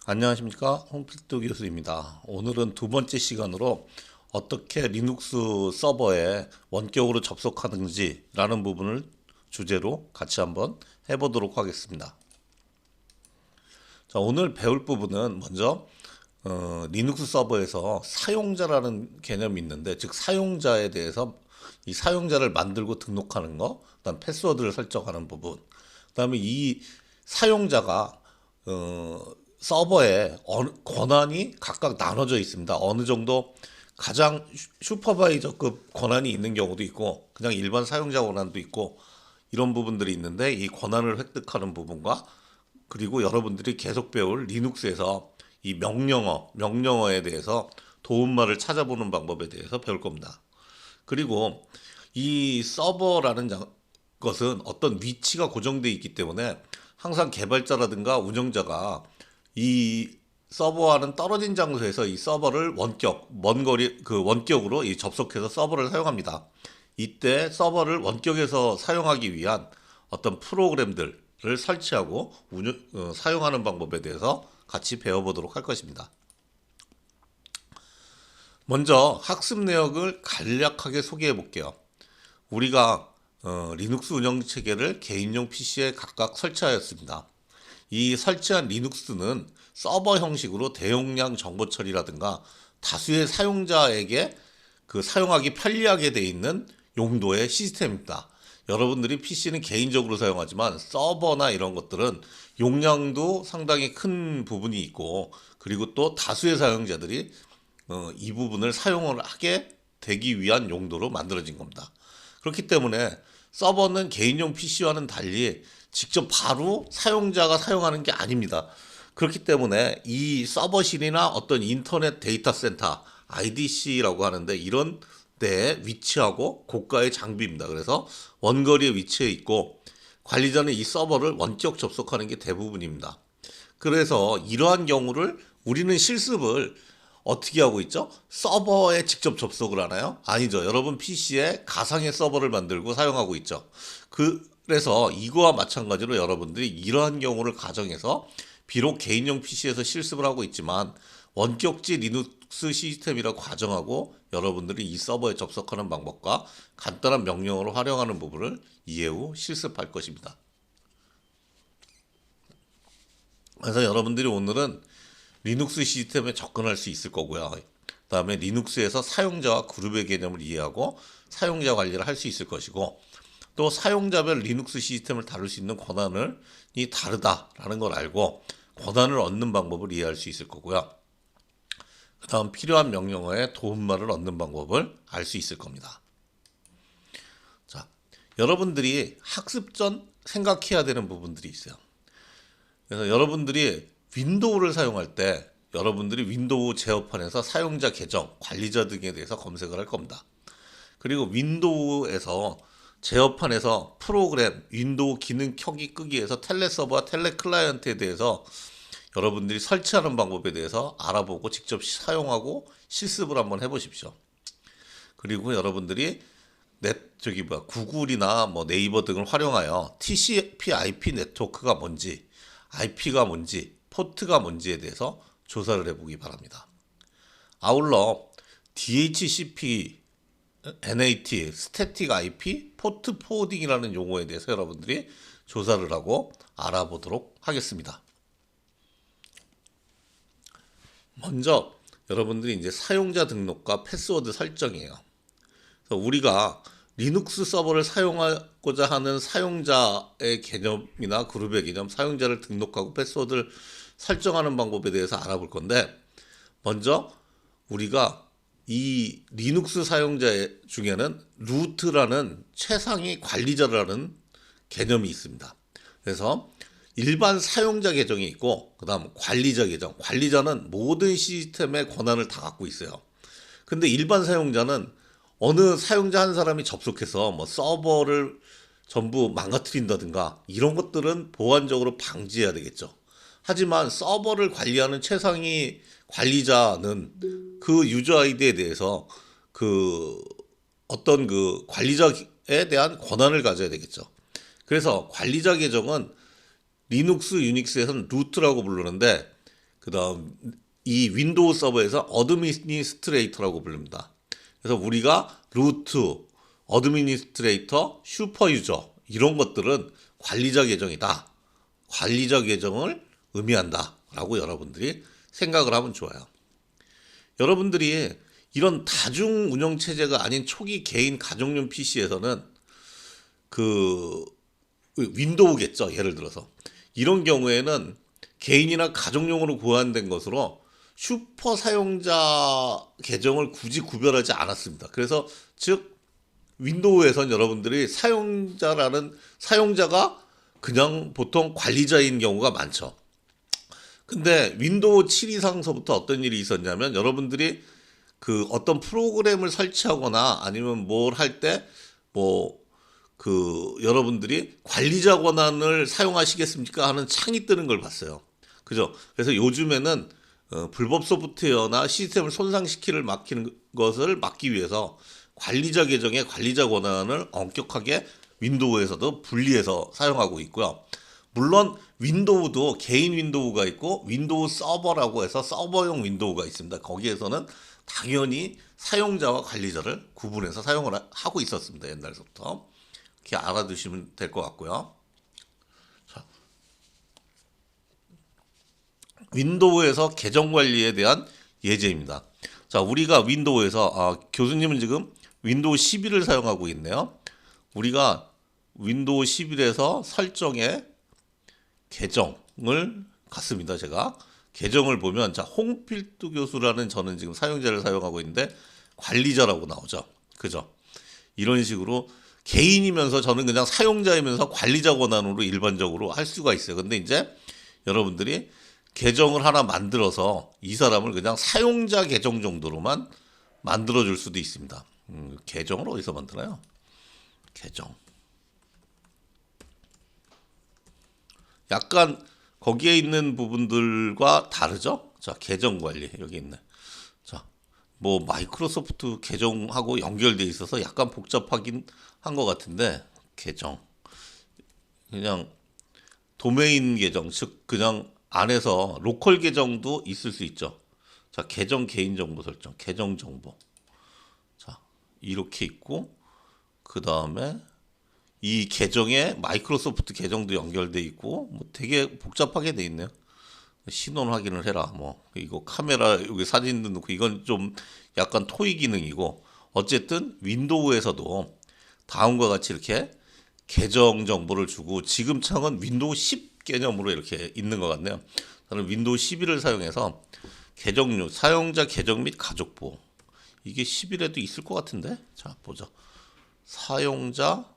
안녕하십니까, 홍필도 교수입니다. 오늘은 두 번째 시간으로 어떻게 리눅스 서버에 원격으로 접속하는지 라는 부분을 주제로 같이 한번 해보도록 하겠습니다. 자, 오늘 배울 부분은 먼저 리눅스 서버에서 사용자라는 개념이 있는데, 즉 사용자에 대해서 이 사용자를 만들고 등록하는 거, 그다음 패스워드를 설정하는 부분, 그다음에 이 사용자가 서버에 권한이 각각 나눠져 있습니다. 어느 정도 가장 슈퍼바이저급 권한이 있는 경우도 있고, 그냥 일반 사용자 권한도 있고, 이런 부분들이 있는데, 이 권한을 획득하는 부분과, 그리고 여러분들이 계속 배울 리눅스에서 이 명령어에 대해서 도움말을 찾아보는 방법에 대해서 배울 겁니다. 그리고 이 서버라는 것은 어떤 위치가 고정되어 있기 때문에 항상 개발자라든가 운영자가 이 서버와는 떨어진 장소에서 이 서버를 먼 거리, 원격으로 이 접속해서 서버를 사용합니다. 이때 서버를 원격에서 사용하기 위한 어떤 프로그램들을 설치하고 사용하는 방법에 대해서 같이 배워보도록 할 것입니다. 먼저 학습 내역을 간략하게 소개해 볼게요. 우리가 리눅스 운영 체계를 개인용 PC에 각각 설치하였습니다. 이 설치한 리눅스는 서버 형식으로 대용량 정보 처리라든가 다수의 사용자에게 사용하기 편리하게 되어 있는 용도의 시스템입니다. 여러분들이 PC는 개인적으로 사용하지만 서버나 이런 것들은 용량도 상당히 큰 부분이 있고, 그리고 또 다수의 사용자들이 이 부분을 사용을 하게 되기 위한 용도로 만들어진 겁니다. 그렇기 때문에 서버는 개인용 PC와는 달리 직접 바로 사용자가 사용하는 게 아닙니다. 그렇기 때문에 이 서버실이나 어떤 인터넷 데이터 센터, IDC라고 하는데, 이런 데에 위치하고 고가의 장비입니다. 그래서 원거리에 위치해 있고, 관리자는 이 서버를 원격 접속하는 게 대부분입니다. 그래서 이러한 경우를 우리는 실습을 어떻게 하고 있죠? 서버에 직접 접속을 하나요? 아니죠. 여러분 PC에 가상의 서버를 만들고 사용하고 있죠. 그래서 이거와 마찬가지로 여러분들이 이러한 경우를 가정해서 비록 개인용 PC에서 실습을 하고 있지만 원격지 리눅스 시스템이라고 가정하고 여러분들이 이 서버에 접속하는 방법과 간단한 명령어로 활용하는 부분을 이해 후 실습할 것입니다. 그래서 여러분들이 오늘은 리눅스 시스템에 접근할 수 있을 거고요. 그다음에 리눅스에서 사용자와 그룹의 개념을 이해하고 사용자 관리를 할 수 있을 것이고, 또 사용자별 리눅스 시스템을 다룰 수 있는 권한이 다르다라는 걸 알고 권한을 얻는 방법을 이해할 수 있을 거고요. 그다음 필요한 명령어에 도움말을 얻는 방법을 알 수 있을 겁니다. 자, 여러분들이 학습 전 생각해야 되는 부분들이 있어요. 그래서 여러분들이 윈도우를 사용할 때 여러분들이 윈도우 제어판에서 사용자 계정, 관리자 등에 대해서 검색을 할 겁니다. 그리고 윈도우에서 제어판에서 프로그램, 윈도우 기능 켜기 끄기에서 텔레서버와 텔레클라이언트에 대해서 여러분들이 설치하는 방법에 대해서 알아보고 직접 사용하고 실습을 한번 해보십시오. 그리고 여러분들이 구글이나 네이버 등을 활용하여 TCP/IP 네트워크가 뭔지, IP가 뭔지, 포트가 뭔지에 대해서 조사를 해보기 바랍니다. 아울러 DHCP, NAT, 스태틱 IP, 포트 포워딩이라는 용어에 대해서 여러분들이 조사를 하고 알아보도록 하겠습니다. 먼저 여러분들이 이제 사용자 등록과 패스워드 설정이에요. 그래서 우리가 리눅스 서버를 사용하고자 하는 사용자의 개념이나 그룹의 개념, 사용자를 등록하고 패스워드를 설정하는 방법에 대해서 알아볼 건데, 먼저 우리가 이 리눅스 사용자 중에는 루트라는 최상위 관리자라는 개념이 있습니다. 그래서 일반 사용자 계정이 있고, 그 다음 관리자 계정. 관리자는 모든 시스템의 권한을 다 갖고 있어요. 근데 일반 사용자는 어느 사용자 한 사람이 접속해서 서버를 전부 망가뜨린다든가 이런 것들은 보안적으로 방지해야 되겠죠. 하지만 서버를 관리하는 최상위 관리자는 그 유저 아이디에 대해서 어떤 관리자에 대한 권한을 가져야 되겠죠. 그래서 관리자 계정은 리눅스, 유닉스에서는 루트라고 부르는데, 그다음 이 윈도우 서버에서 어드미니스트레이터라고 부릅니다. 그래서 우리가 루트, 어드미니스트레이터, 슈퍼유저 이런 것들은 관리자 계정이다. 관리자 계정을 의미한다라고 여러분들이 생각을 하면 좋아요. 여러분들이 이런 다중 운영 체제가 아닌 초기 개인 가정용 PC에서는 그 윈도우겠죠. 예를 들어서 이런 경우에는 개인이나 가정용으로 고안된 것으로 슈퍼 사용자 계정을 굳이 구별하지 않았습니다. 그래서 즉 윈도우에선 여러분들이 사용자가 그냥 보통 관리자인 경우가 많죠. 근데 윈도우 7 이상서부터 어떤 일이 있었냐면 여러분들이 그 어떤 프로그램을 설치하거나 아니면 뭘 할 때 여러분들이 관리자 권한을 사용하시겠습니까 하는 창이 뜨는 걸 봤어요. 그죠? 그래서 요즘에는 불법 소프트웨어나 시스템을 막히는 것을 막기 위해서 관리자 계정의 관리자 권한을 엄격하게 윈도우에서도 분리해서 사용하고 있고요. 물론 윈도우도 개인 윈도우가 있고 윈도우 서버라고 해서 서버용 윈도우가 있습니다. 거기에서는 당연히 사용자와 관리자를 구분해서 사용을 하고 있었습니다. 옛날부터. 이렇게 알아두시면 될 것 같고요. 자, 윈도우에서 계정 관리에 대한 예제입니다. 자, 우리가 윈도우에서 교수님은 지금 윈도우 11을 사용하고 있네요. 우리가 윈도우 11에서 설정에 계정을 갔습니다. 제가 계정을 보면 자, 홍필두 교수라는 저는 지금 사용자를 사용하고 있는데 관리자라고 나오죠. 그죠? 이런 식으로 개인이면서 저는 그냥 사용자이면서 관리자 권한으로 일반적으로 할 수가 있어요. 근데 이제 여러분들이 계정을 하나 만들어서 이 사람을 그냥 사용자 계정 정도로만 만들어 줄 수도 있습니다. 계정을 어디서 만드나요? 계정. 약간 거기에 있는 부분들과 다르죠? 자, 계정 관리 여기 있네. 자, 뭐 마이크로소프트 계정하고 연결돼 있어서 약간 복잡하긴 한 것 같은데 계정 그냥 도메인 계정 즉 그냥 안에서 로컬 계정도 있을 수 있죠. 자, 계정 개인 정보 설정 계정 정보 자 이렇게 있고 그 다음에 이 계정에 마이크로소프트 계정도 연결돼 있고 뭐 되게 복잡하게 돼 있네요. 신원 확인을 해라 뭐 이거 카메라 여기 사진도 넣고 이건 좀 약간 토의 기능이고 어쨌든 윈도우에서도 다음과 같이 이렇게 계정 정보를 주고 지금 창은 윈도우 10 개념으로 이렇게 있는 것 같네요. 저는 윈도우 11을 사용해서 계정류 사용자 계정 및 가족 보호 이게 11에도 있을 것 같은데 자 보자 사용자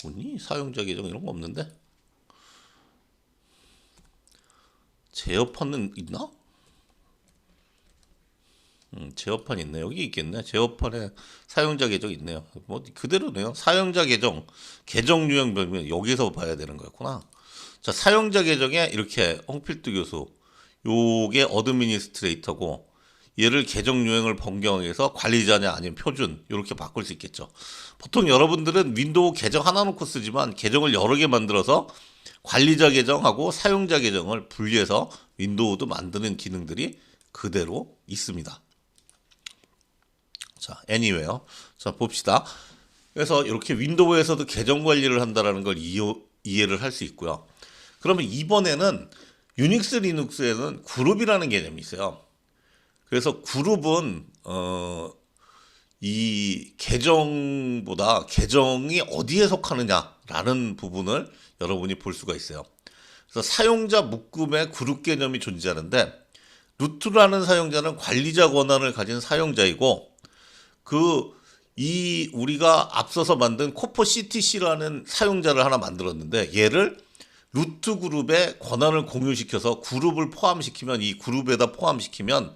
뭐니 사용자 계정 이런 거 없는데 제어판은 있나? 제어판 있네. 여기 있겠네. 제어판에 사용자 계정 있네요. 뭐 그대로네요. 사용자 계정, 계정 유형 별명 여기서 봐야 되는 거였구나. 자, 사용자 계정에 이렇게 홍필두 교수, 요게 어드미니스트레이터고 얘를 계정 유형을 변경해서 관리자냐 아니면 표준 이렇게 바꿀 수 있겠죠. 보통 여러분들은 윈도우 계정 하나 놓고 쓰지만 계정을 여러 개 만들어서 관리자 계정하고 사용자 계정을 분리해서 윈도우도 만드는 기능들이 그대로 있습니다. 자, anywhere. 자, 봅시다. 그래서 이렇게 윈도우에서도 계정 관리를 한다는 걸 이해를 할 수 있고요. 그러면 이번에는 유닉스 리눅스에는 그룹이라는 개념이 있어요. 그래서 그룹은 이 계정보다 계정이 어디에 속하느냐라는 부분을 여러분이 볼 수가 있어요. 그래서 사용자 묶음의 그룹 개념이 존재하는데 루트라는 사용자는 관리자 권한을 가진 사용자이고 우리가 앞서서 만든 코퍼 CTC라는 사용자를 하나 만들었는데 얘를 루트 그룹에 권한을 공유시켜서 그룹을 포함시키면 이 그룹에다 포함시키면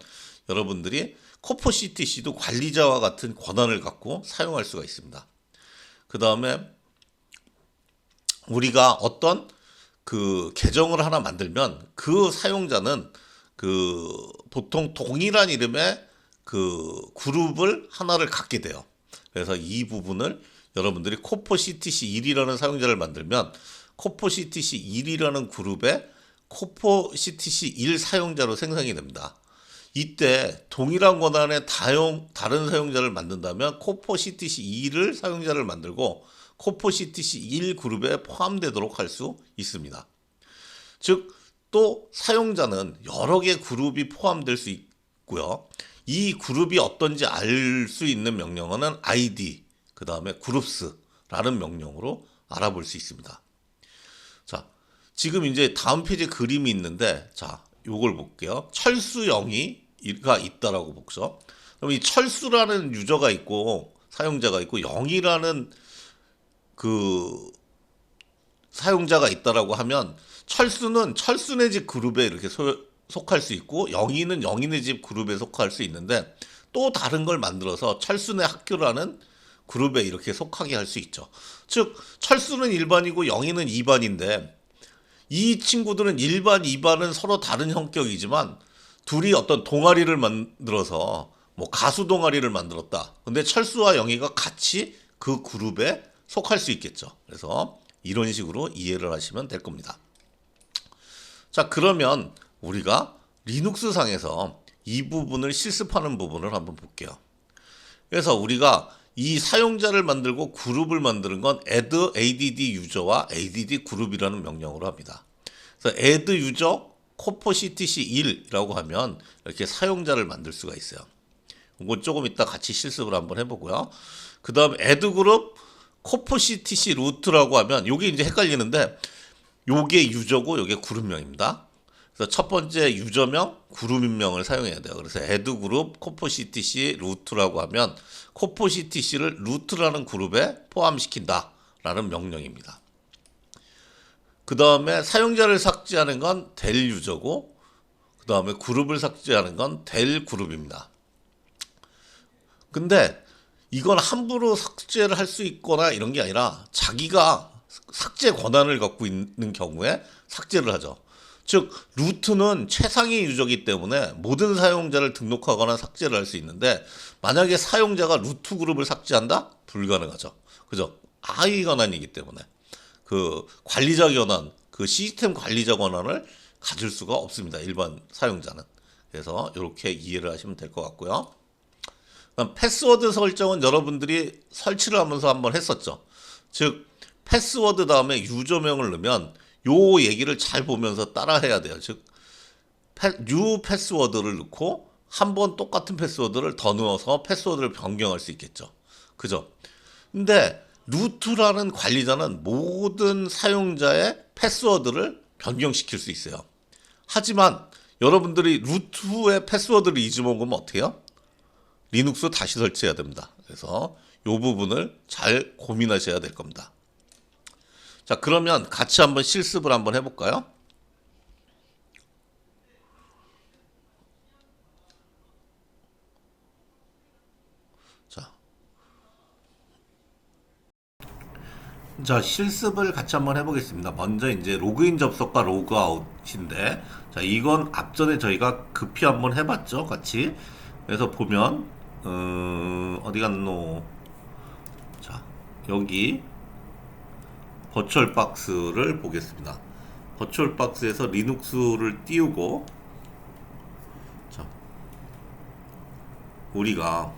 여러분들이 코퍼 CTC도 관리자와 같은 권한을 갖고 사용할 수가 있습니다. 그 다음에 우리가 어떤 그 계정을 하나 만들면 그 사용자는 보통 동일한 이름의 그 그룹을 하나를 갖게 돼요. 그래서 이 부분을 여러분들이 코포 CTC1이라는 사용자를 만들면 코포 CTC1이라는 그룹에 코포 CTC1 사용자로 생성이 됩니다. 이때 동일한 권한의 다른 사용자를 만든다면 코포 CTC2를 사용자를 만들고 코포 CTC1 그룹에 포함되도록 할 수 있습니다. 즉, 또 사용자는 여러 개 그룹이 포함될 수 있고요. 이 그룹이 어떤지 알 수 있는 명령어는 id, 그 다음에 그룹스라는 명령으로 알아볼 수 있습니다. 자, 지금 이제 다음 페이지에 그림이 있는데, 자, 요걸 볼게요. 철수 0이가 있다라고 보죠. 그럼 이 철수라는 유저가 있고 사용자가 있고 0이라는 그 사용자가 있다라고 하면 철수는 철수네 집 그룹에 이렇게 속할 수 있고 0이는 0이네 집 그룹에 속할 수 있는데 또 다른 걸 만들어서 철수네 학교라는 그룹에 이렇게 속하게 할 수 있죠. 즉 철수는 1반이고 0이는 2반인데 이 친구들은 1반, 2반은 서로 다른 성격이지만 둘이 어떤 동아리를 만들어서 뭐 가수 동아리를 만들었다. 근데 철수와 0이가 같이 그 그룹에 속할 수 있겠죠. 그래서 이런 식으로 이해를 하시면 될 겁니다. 자, 그러면 우리가 리눅스 상에서 이 부분을 실습하는 부분을 한번 볼게요. 그래서 우리가 이 사용자를 만들고 그룹을 만드는 건 add 유저와 add 그룹이라는 명령으로 합니다. 그래서 add 유저 코포 CTC1이라고 하면 이렇게 사용자를 만들 수가 있어요. 이건 조금 이따 같이 실습을 한번 해보고요. 그 다음 add 그룹 코포 CTC 루트라고 하면 요게 이제 헷갈리는데 요게 유저고 요게 그룹명입니다. 그래서 첫 번째 유저명, 그룹명을 사용해야 돼요. 그래서 add 그룹 코포 CTC 루트라고 하면 코포 CTC를 루트라는 그룹에 포함시킨다 라는 명령입니다. 그 다음에 사용자를 삭제하는 건 del 유저고 그 다음에 그룹을 삭제하는 건 del 그룹입니다. 근데 이건 함부로 삭제를 할 수 있거나 이런 게 아니라 자기가 삭제 권한을 갖고 있는 경우에 삭제를 하죠. 즉 루트는 최상위 유저이기 때문에 모든 사용자를 등록하거나 삭제를 할 수 있는데 만약에 사용자가 루트 그룹을 삭제한다? 불가능하죠. 그죠? 하위 권한이기 때문에 그 관리자 권한, 그 시스템 관리자 권한을 가질 수가 없습니다. 일반 사용자는. 그래서 이렇게 이해를 하시면 될 것 같고요. 그다음 패스워드 설정은 여러분들이 설치를 하면서 한번 했었죠. 즉 패스워드 다음에 유저명을 넣으면 요 얘기를 잘 보면서 따라 해야 돼요. 즉 new 패스워드를 넣고 한 번 똑같은 패스워드를 더 넣어서 패스워드를 변경할 수 있겠죠. 그죠? 근데 루트라는 관리자는 모든 사용자의 패스워드를 변경시킬 수 있어요. 하지만 여러분들이 루트의 패스워드를 잊어먹으면 어떻게 해요? 리눅스 다시 설치해야 됩니다. 그래서 이 부분을 잘 고민하셔야 될 겁니다. 자, 그러면 같이 한번 실습을 한번 해볼까요? 자, 실습을 같이 한번 해보겠습니다. 먼저 이제 로그인 접속과 로그아웃인데, 자, 이건 앞전에 저희가 급히 한번 해봤죠, 같이. 그래서 보면, 어디 갔노? 자, 여기 버추얼 박스를 보겠습니다. 버추얼 박스에서 리눅스를 띄우고, 자, 우리가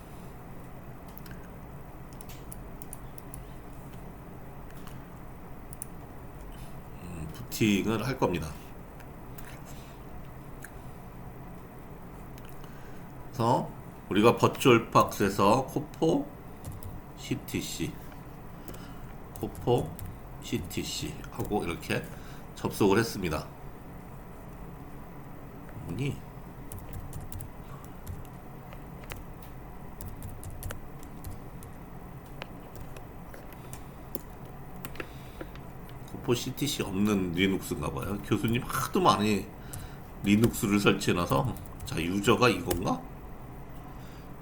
부팅을 할 겁니다. 그래서 우리가 버추얼 박스에서 코포 CTC 하고 이렇게 접속을 했습니다. 뭐니? 코포 CTC 없는 리눅스인가 봐요. 교수님 하도 많이 리눅스를 설치해놔서. 자, 유저가 이건가?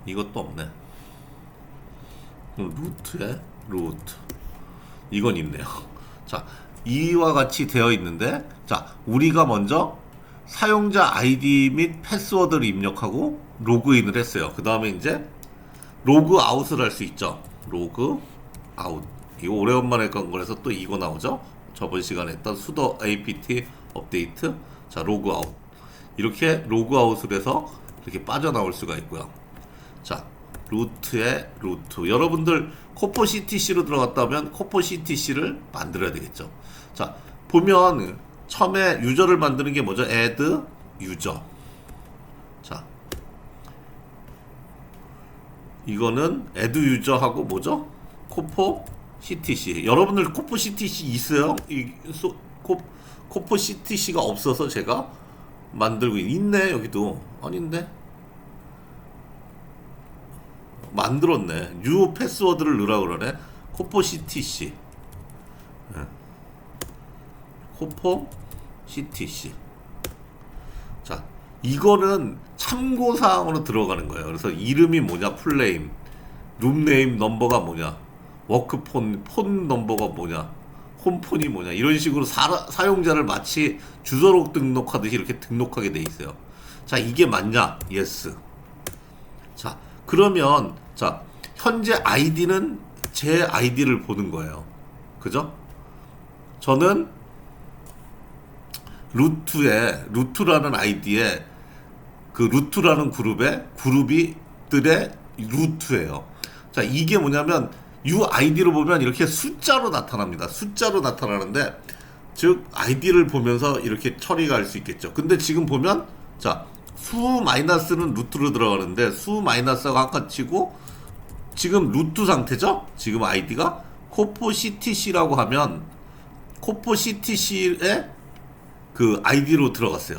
이것도 없네. 루트에 루트 이건 있네요. 자, 이와 같이 되어 있는데, 자, 우리가 먼저 사용자 아이디 및 패스워드를 입력하고 로그인을 했어요. 그 다음에 이제 로그아웃을 할 수 있죠. 로그 아웃. 이거 오래간만에 건 거라서 또 이거 나오죠. 저번 시간에 했던 sudo apt 업데이트. 자, 로그 아웃. 이렇게 로그 아웃을 해서 이렇게 빠져나올 수가 있고요. 자, 루트에 루트. 여러분들 코포 ctc로 들어갔다면 코포 ctc를 만들어야 되겠죠. 자, 보면 처음에 유저를 만드는 게 뭐죠? add user. 자, 이거는 add user하고 뭐죠? 코포 ctc. 여러분들 코포 ctc 있어요? 코포 ctc가 없어서 제가 만들고 있네. 여기도 아닌데 만들었네. 뉴 패스워드를 넣으라 그러네. 코포 ctc. 코포 ctc. 자, 이거는 참고사항으로 들어가는 거예요. 그래서 이름이 뭐냐, 풀네임, 룸네임 넘버가 뭐냐, 워크폰, 폰 넘버가 뭐냐, 홈폰이 뭐냐, 이런 식으로 사용자를 마치 주소록 등록하듯이 이렇게 등록하게 돼 있어요. 자, 이게 맞냐? 예스. 자, 그러면 자, 현재 아이디는 제 아이디를 보는 거예요. 그죠? 저는 루트라는 아이디에 그 루트라는 그룹들의 루트예요. 자, 이게 뭐냐면 UID로 보면 이렇게 숫자로 나타납니다. 숫자로 나타나는데, 즉 아이디를 보면서 이렇게 처리가 할 수 있겠죠. 근데 지금 보면 자, 수 마이너스는 루트로 들어가는데 수 마이너스가 한 칸 치고 지금 루트 상태죠. 지금 아이디가 코포 ctc라고 하면 코포 ctc의 그 아이디로 들어갔어요.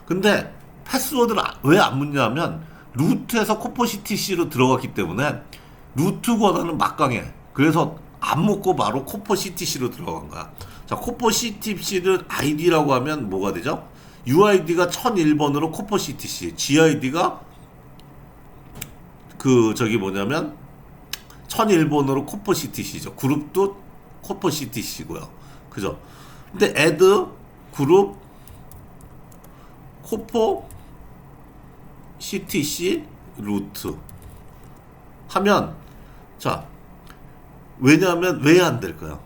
근데 패스워드를 왜 안 묻냐면 루트에서 코포 ctc로 들어갔기 때문에 루트 권한은 막강해. 그래서 안 묻고 바로 코포 ctc로 들어간 거야. 자, 코포 ctc를 아이디라고 하면 뭐가 되죠? UID가 1001번으로 코포 ctc, GID가 그 저기 뭐냐면 1001번으로 코포 ctc죠. 그룹도 코포 ctc고요. 그죠? 근데 add 그룹 코포 ctc 루트 하면, 자, 왜냐하면 왜 안 될까요?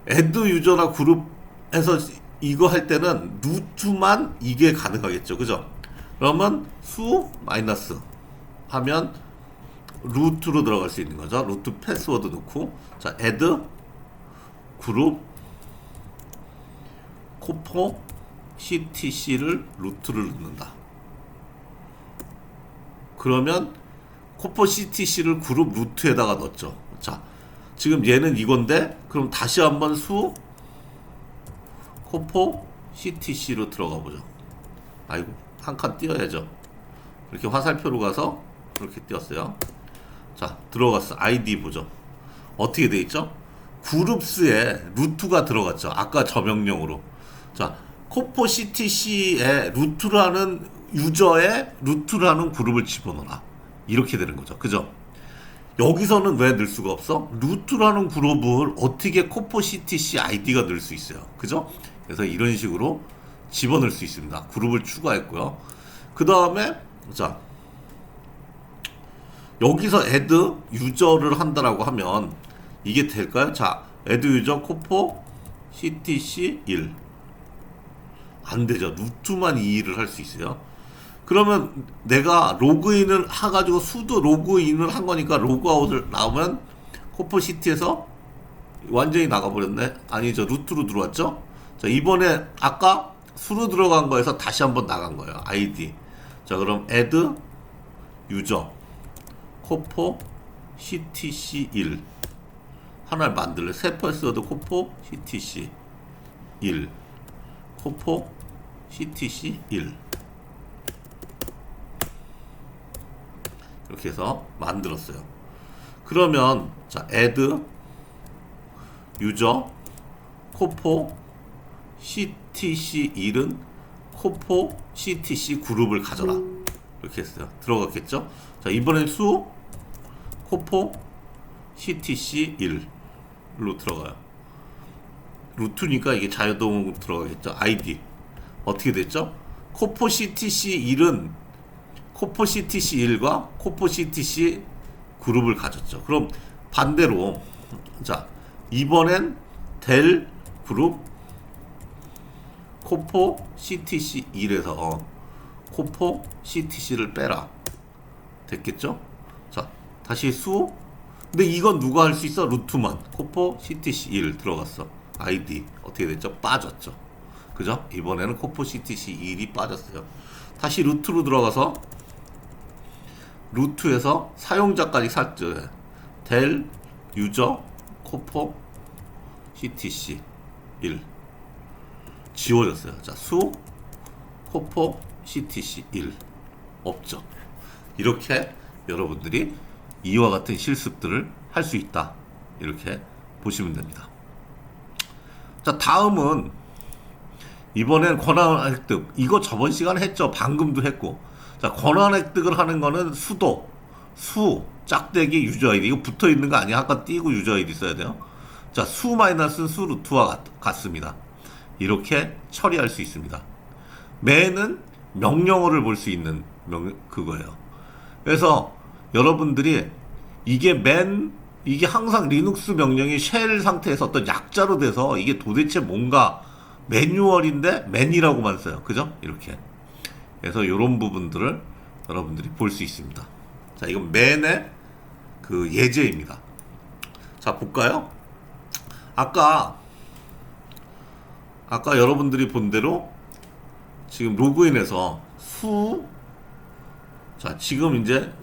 add 유저나 그룹에서 이거 할 때는 루트만 이게 가능하겠죠. 그죠? 그러면 수 마이너스 하면 루트로 들어갈 수 있는 거죠. 루트 패스워드 넣고, 자, add 그룹 코포 ctc를 루트를 넣는다. 그러면 코포 ctc를 그룹 루트에다가 넣었죠. 자, 지금 얘는 이건데, 그럼 다시 한번 수 코포 ctc로 들어가 보죠. 아이고, 한 칸 띄어야죠. 이렇게 화살표로 가서 이렇게 띄었어요. 자, 들어갔어. 아이디 보죠. 어떻게 돼 있죠? 그룹스에 루트가 들어갔죠. 아까 저 명령으로. 자, 코포 ctc에 루트라는 유저에 루트라는 그룹을 집어넣어라. 이렇게 되는 거죠. 그죠? 여기서는 왜 넣을 수가 없어? 루트라는 그룹을 어떻게 코포 ctc 아이디가 넣을 수 있어요. 그죠? 그래서 이런 식으로 집어넣을 수 있습니다. 그룹을 추가했고요. 그 다음에 자, 여기서 add 유저를 한다라고 하면 이게 될까요? 자, add 유저 코포 ctc 1 안 되죠. 루트만 이 일을 할 수 있어요. 그러면 내가 로그인을 해가지고 수도 로그인을 한 거니까 로그아웃을 나오면 코포 ct에서 완전히 나가버렸네. 아니죠. 루트로 들어왔죠. 자, 이번에 아까 수로 들어간 거에서 다시 한번 나간 거예요. 아이디. 자, 그럼 add user 코포 ctc 1 하나를 만들래. 새 패스워드 코포 ctc 1 코포 ctc 1 이렇게 해서 만들었어요. 그러면 자, add user 코포 ctc 1은 코포 ctc 그룹을 가져라. 이렇게 했어요. 들어갔겠죠? 자, 이번엔 수 코포 ctc 1로 들어가요. 루트니까 이게 자유동으로 들어가겠죠. 아이디 어떻게 됐죠? 코포 ctc 1은 코포 ctc 1과 코포 ctc 그룹을 가졌죠. 그럼 반대로 자 이번엔 델 그룹 코포 CTC 1에서 코포 CTC를 빼라 됐겠죠? 자 다시 수 근데 이건 누가 할 수 있어? 루트만 코포 CTC 1 들어갔어. 아이디 어떻게 됐죠? 빠졌죠. 그죠? 이번에는 코포 CTC 1이 빠졌어요. 다시 루트로 들어가서 루트에서 사용자까지 샀죠. 델 유저 코포 CTC 1 지워졌어요. 자, 수 코포 CTC 1 없죠. 이렇게 여러분들이 이와 같은 실습들을 할 수 있다. 이렇게 보시면 됩니다. 자, 다음은 이번엔 권한 획득. 이거 저번 시간에 했죠. 방금도 했고. 자, 권한 획득을 하는 거는 수도, 수, 짝대기, 유저 아이디. 이거 붙어 있는 거 아니야? 아까 띄고 유저 아이디 써야 돼요. 자, 수 마이너스는 수 루트와 같습니다. 이렇게 처리할 수 있습니다. 맨은 명령어를 볼 수 있는 그거예요. 그래서 여러분들이 이게 항상 리눅스 명령이 쉘 상태에서 어떤 약자로 돼서 이게 도대체 뭔가 매뉴얼인데 맨이라고만 써요. 그죠? 이렇게. 그래서 이런 부분들을 여러분들이 볼 수 있습니다. 자, 이건 맨의 그 예제입니다. 자, 볼까요? 아까 여러분들이 본 대로 지금 로그인해서 자, 지금 이제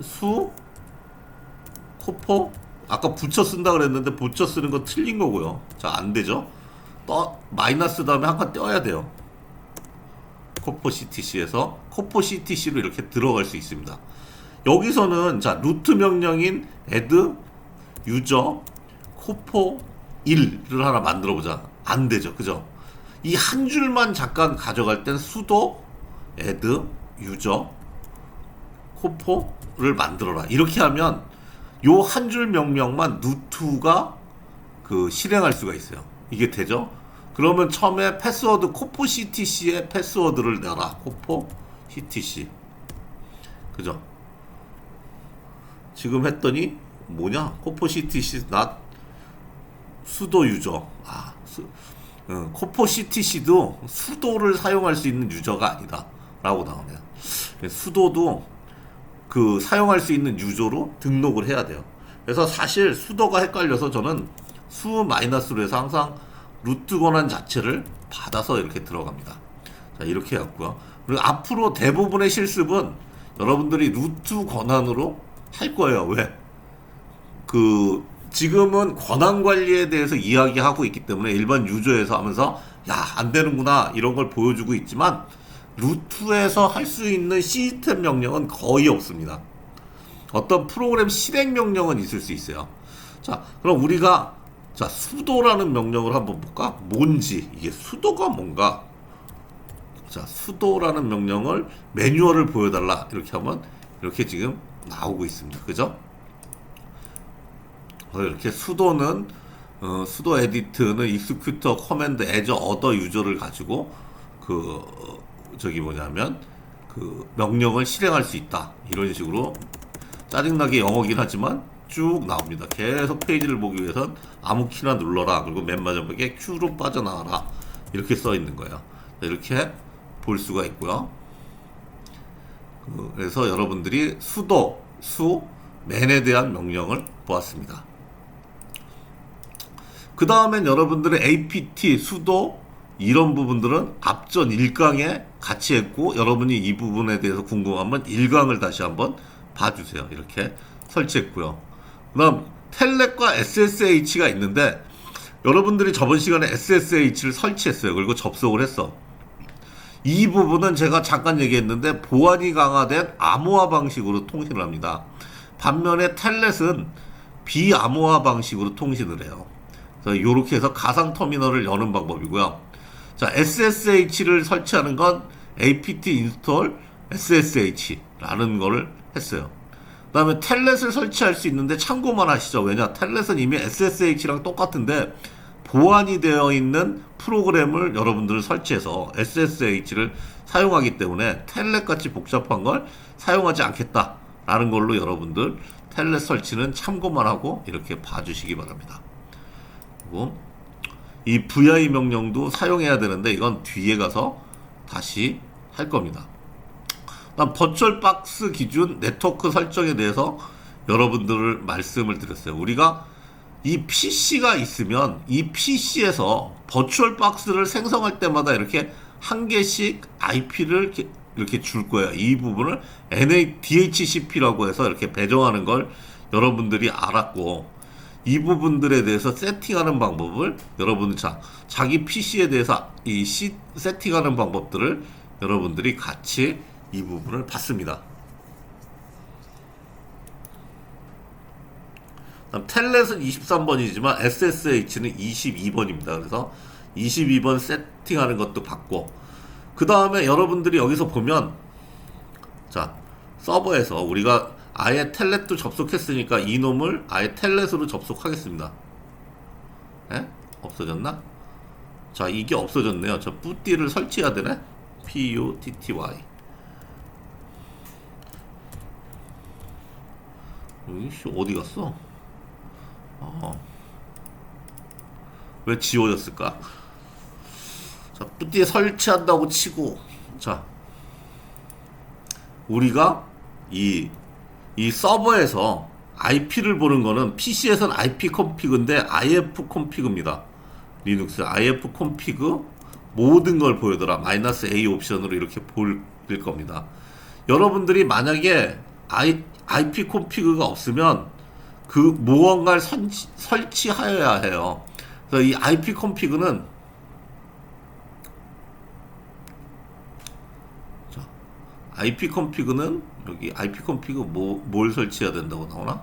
코포 아까 붙여 쓴다 그랬는데 붙여 쓰는 거 틀린 거고요. 자, 안 되죠? 마이너스 다음에 한 칸 떼어야 돼요. 코포 CTC에서 코포 CTC로 이렇게 들어갈 수 있습니다. 여기서는 자, 루트 명령인 add user 코포 1을 하나 만들어 보자. 안 되죠. 그죠? 이 한 줄만 잠깐 가져갈 땐 sudo add user 코포를 만들어라. 이렇게 하면 요 한 줄 명령만 루트가 실행할 수가 있어요. 이게 되죠? 그러면 처음에 패스워드 코포 CTC의 패스워드를 내라. 코포 CTC. 그죠? 지금 했더니 뭐냐? 코포 CTC not 수도 유저. 코포 CTC도 수도를 사용할 수 있는 유저가 아니다. 라고 나오네요. 수도도 사용할 수 있는 유저로 등록을 해야 돼요. 그래서 사실 수도가 헷갈려서 저는 수 마이너스로 해서 항상 루트 권한 자체를 받아서 이렇게 들어갑니다. 자, 이렇게 해왔고요. 그리고 앞으로 대부분의 실습은 여러분들이 루트 권한으로 할 거예요. 왜? 지금은 권한 관리에 대해서 이야기하고 있기 때문에 일반 유저에서 하면서 야, 안 되는구나 이런 걸 보여주고 있지만 루트에서 할 수 있는 시스템 명령은 거의 없습니다. 어떤 프로그램 실행 명령은 있을 수 있어요. 자, 그럼 우리가 수도라는 명령을 한번 볼까? 뭔지, 이게 수도가 뭔가? 자, 수도라는 명령을 매뉴얼을 보여달라. 이렇게 하면 이렇게 지금 나오고 있습니다. 그죠? 이렇게 수도는 수도 에디트는 익스큐터 커맨드 애저 어더 유저를 가지고 명령을 실행할 수 있다. 이런 식으로 짜증나게 영어긴 하지만 쭉 나옵니다. 계속 페이지를 보기 위해선 아무 키나 눌러라. 그리고 맨 마지막에 Q로 빠져나와라. 이렇게 써 있는 거예요. 이렇게 볼 수가 있고요. 그래서 여러분들이 맨에 대한 명령을 보았습니다. 그 다음엔 여러분들의 apt, 수도 이런 부분들은 앞전 1강에 같이 했고 여러분이 이 부분에 대해서 궁금하면 1강을 다시 한번 봐주세요. 이렇게 설치했고요. 그 다음 텔넷과 SSH가 있는데 여러분들이 저번 시간에 SSH를 설치했어요. 그리고 접속을 했어. 이 부분은 제가 잠깐 얘기했는데 보안이 강화된 암호화 방식으로 통신을 합니다. 반면에 텔넷은 비암호화 방식으로 통신을 해요. 그래서 이렇게 해서 가상 터미널을 여는 방법이고요. 자, SSH를 설치하는 건 apt install SSH라는 거를 했어요. 그 다음에 텔넷을 설치할 수 있는데 참고만 하시죠. 왜냐? 텔넷은 이미 SSH랑 똑같은데 보안이 되어 있는 프로그램을 여러분들은 설치해서 SSH를 사용하기 때문에 텔넷같이 복잡한 걸 사용하지 않겠다라는 걸로 여러분들 텔넷 설치는 참고만 하고 이렇게 봐주시기 바랍니다. 그리고 이 vi 명령도 사용해야 되는데 이건 뒤에 가서 다시 할 겁니다. 다음 버추얼 박스 기준 네트워크 설정에 대해서 여러분들을 말씀을 드렸어요. 우리가 이 PC가 있으면 이 PC에서 버추얼 박스를 생성할 때마다 이렇게 한 개씩 IP를 이렇게 줄 거예요. 이 부분을 DHCP라고 해서 이렇게 배정하는 걸 여러분들이 알았고, 이 부분들에 대해서 세팅하는 방법을 여러분들 자기 PC에 대해서 세팅하는 방법들을 여러분들이 같이 이 부분을 봤습니다. 텔넷은 23번이지만 SSH는 22번입니다. 그래서 22번 세팅하는 것도 봤고, 그 다음에 여러분들이 여기서 보면 자, 서버에서 우리가 아예 텔넷도 접속했으니까 이놈을 아예 텔넷으로 접속하겠습니다. 에? 없어졌나? 자, 이게 없어졌네요. 저 뿌띠를 설치해야 되네. PUTTY. 어디 갔어? 왜 지워졌을까? 자, 뿌띠에 설치한다고 치고, 자, 우리가 이 서버에서 IP를 보는 거는 PC에서는 IP 컴피그인데 IF 컴피그입니다. 리눅스 IF 컴피그 모든 걸 보여더라. -A 옵션으로 이렇게 보일 겁니다. 여러분들이 만약에 IP 컴피그가 없으면 그 무언가를 설치하여야 해요. 그래서 이 IP 컴피그는 IP 컴피그는 여기 IP 컴피그 뭘 설치해야 된다고 나오나?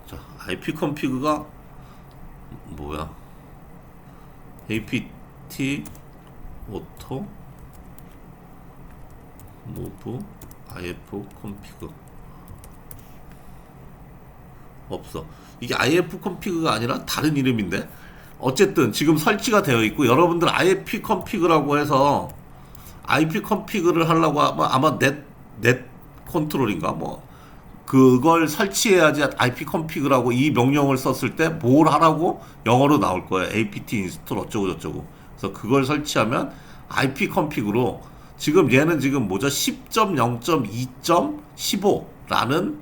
자, IP 컴피그가 뭐야? apt auto move if 컴피그 없어. 이게 IF 컴피그가 아니라 다른 이름인데, 어쨌든 지금 설치가 되어 있고, 여러분들 IP 컴피그라고 해서 IP 컴피그를 하려고 하면 아마 넷 컨트롤인가 뭐 그걸 설치해야지 IP 컴피그라고 이 명령을 썼을 때 뭘 하라고 영어로 나올 거예요. apt install 어쩌고 저쩌고. 그래서 그걸 설치하면 IP 컴피그로 지금 얘는 지금 뭐죠? 10.0.2.15라는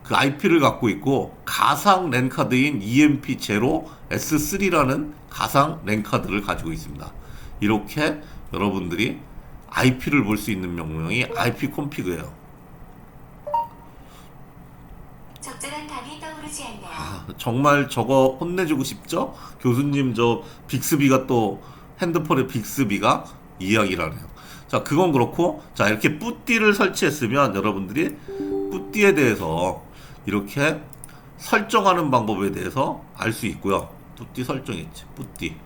그 IP를 갖고 있고, 가상 랜 카드인 EMP0 S3라는 가상 랜 카드를 가지고 있습니다. 이렇게 여러분들이 IP를 볼 수 있는 명령이 IP 컴피그예요. 적절한 답이 떠오르지 않네요. 정말 저거 혼내주고 싶죠? 교수님 저 빅스비가 또 핸드폰에 빅스비가 이야기를 하네요. 자, 그건 그렇고, 자, 이렇게 뿌띠를 설치했으면 여러분들이 뿌띠에 대해서 이렇게 설정하는 방법에 대해서 알 수 있고요. 뿌띠 설정했지. 뿌띠.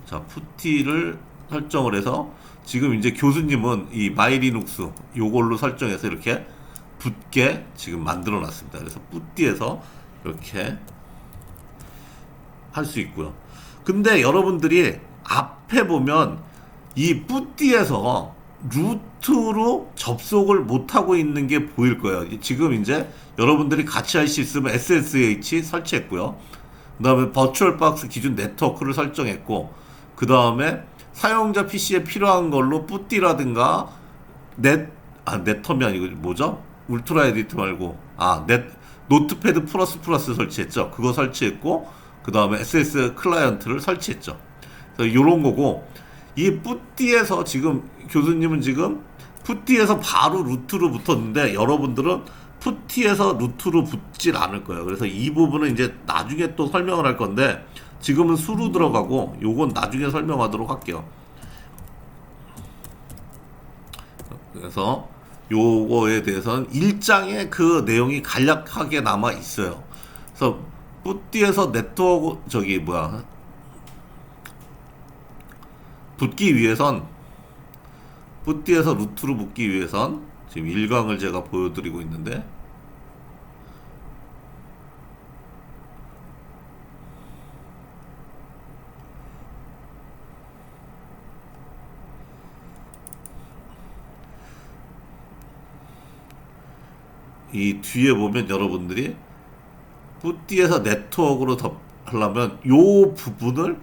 자, 뿌띠를 설정을 해서 지금 이제 교수님은 이 마이리눅스 요걸로 설정해서 이렇게 붙게 지금 만들어 놨습니다. 그래서 뿌띠에서 이렇게 할 수 있고요. 근데 여러분들이 앞에 보면 이 뿌띠에서 루트로 접속을 못하고 있는 게 보일 거예요. 지금 이제 여러분들이 같이 할 수 있으면 SSH 설치했고요. 그 다음에 버추얼 박스 기준 네트워크를 설정했고, 그 다음에 사용자 PC에 필요한 걸로 뿌띠라든가 네텀이 아니고 뭐죠? 울트라 에디트 말고 노트패드 플러스 설치했죠. 그거 설치했고, 그 다음에 SS 클라이언트를 설치했죠. 그래서 요런 거고, 이 뿌띠에서 지금 교수님은 지금 뿌띠에서 바로 루트로 붙었는데, 여러분들은 뿌띠에서 루트로 붙질 않을 거예요. 그래서 이 부분은 이제 나중에 또 설명을 할 건데, 지금은 수로 들어가고 요건 나중에 설명하도록 할게요. 그래서 요거에 대해서는 일장에 그 내용이 간략하게 남아 있어요. 그래서 뿌띠에서 네트워크 붙기 위해선, 뿌띠에서 루트로 붙기 위해선 지금 1강을 제가 보여드리고 있는데, 이 뒤에 보면 여러분들이 뿌띠에서 네트워크로 하려면 요 부분을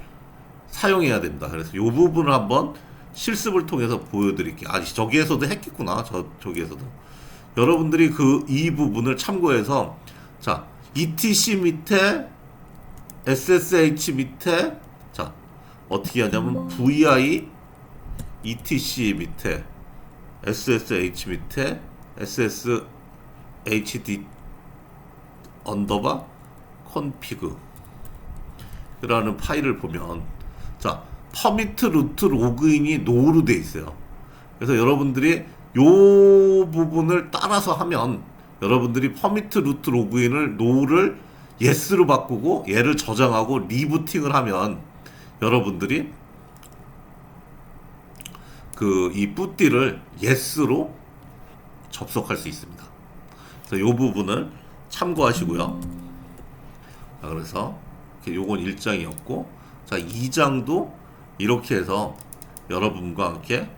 사용해야 됩니다. 그래서 요 부분을 한번 실습을 통해서 보여드릴게요. 아니, 저기에서도 했겠구나. 저기에서도. 여러분들이 이 부분을 참고해서, 자, ETC 밑에, SSH 밑에, 자, 어떻게 하냐면, VI, ETC 밑에, SSH 밑에, SSHD 언더바 config 라는 파일을 보면, 자, 퍼미트 루트 로그인이 노로 돼 있어요. 그래서 여러분들이 요 부분을 따라서 하면 여러분들이 퍼미트 루트 로그인을 노를 yes로 바꾸고 얘를 저장하고 리부팅을 하면 여러분들이 이 뿌띠를 yes로 접속할 수 있습니다. 그래서 요 부분을 참고하시고요. 자, 그래서 요건 1장이었고, 자, 2장도 이렇게 해서 여러분과 함께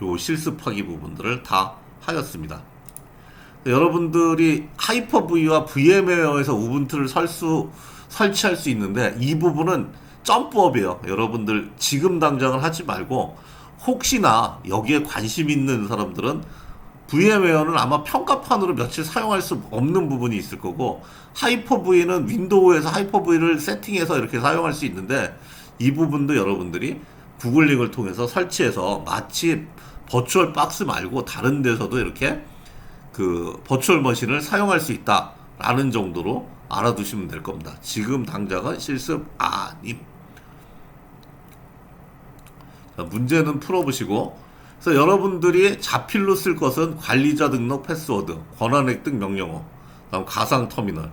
요 실습하기 부분들을 다 하였습니다. 여러분들이 하이퍼V와 VM웨어에서 우분투를 설치할 수 있는데, 이 부분은 점프업이에요. 여러분들 지금 당장은 하지 말고, 혹시나 여기에 관심 있는 사람들은 VM웨어는 아마 평가판으로 며칠 사용할 수 없는 부분이 있을 거고, 하이퍼V는 윈도우에서 하이퍼V를 세팅해서 이렇게 사용할 수 있는데, 이 부분도 여러분들이 구글링을 통해서 설치해서 마치 버추얼 박스 말고 다른 데서도 이렇게 버추얼 머신을 사용할 수 있다라는 정도로 알아두시면 될 겁니다. 지금 당장은 실습 아님. 자, 문제는 풀어보시고, 그래서 여러분들이 자필로 쓸 것은 관리자 등록 패스워드, 권한 획득 명령어, 다음 가상 터미널,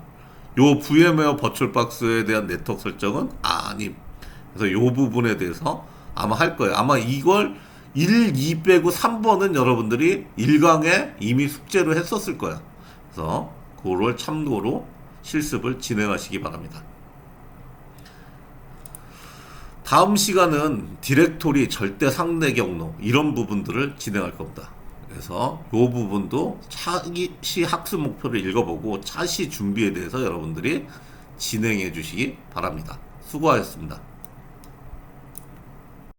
요 VM웨어 버추얼 박스에 대한 네트워크 설정은 아님. 그래서 요 부분에 대해서 아마 할 거예요. 아마 이걸 1, 2 빼고 3번은 여러분들이 1강에 이미 숙제로 했었을 거예요. 그래서 그걸 참고로 실습을 진행하시기 바랍니다. 다음 시간은 디렉토리 절대 상대 경로 이런 부분들을 진행할 겁니다. 그래서 이 부분도 차시 학습 목표를 읽어보고 차시 준비에 대해서 여러분들이 진행해 주시기 바랍니다. 수고하셨습니다.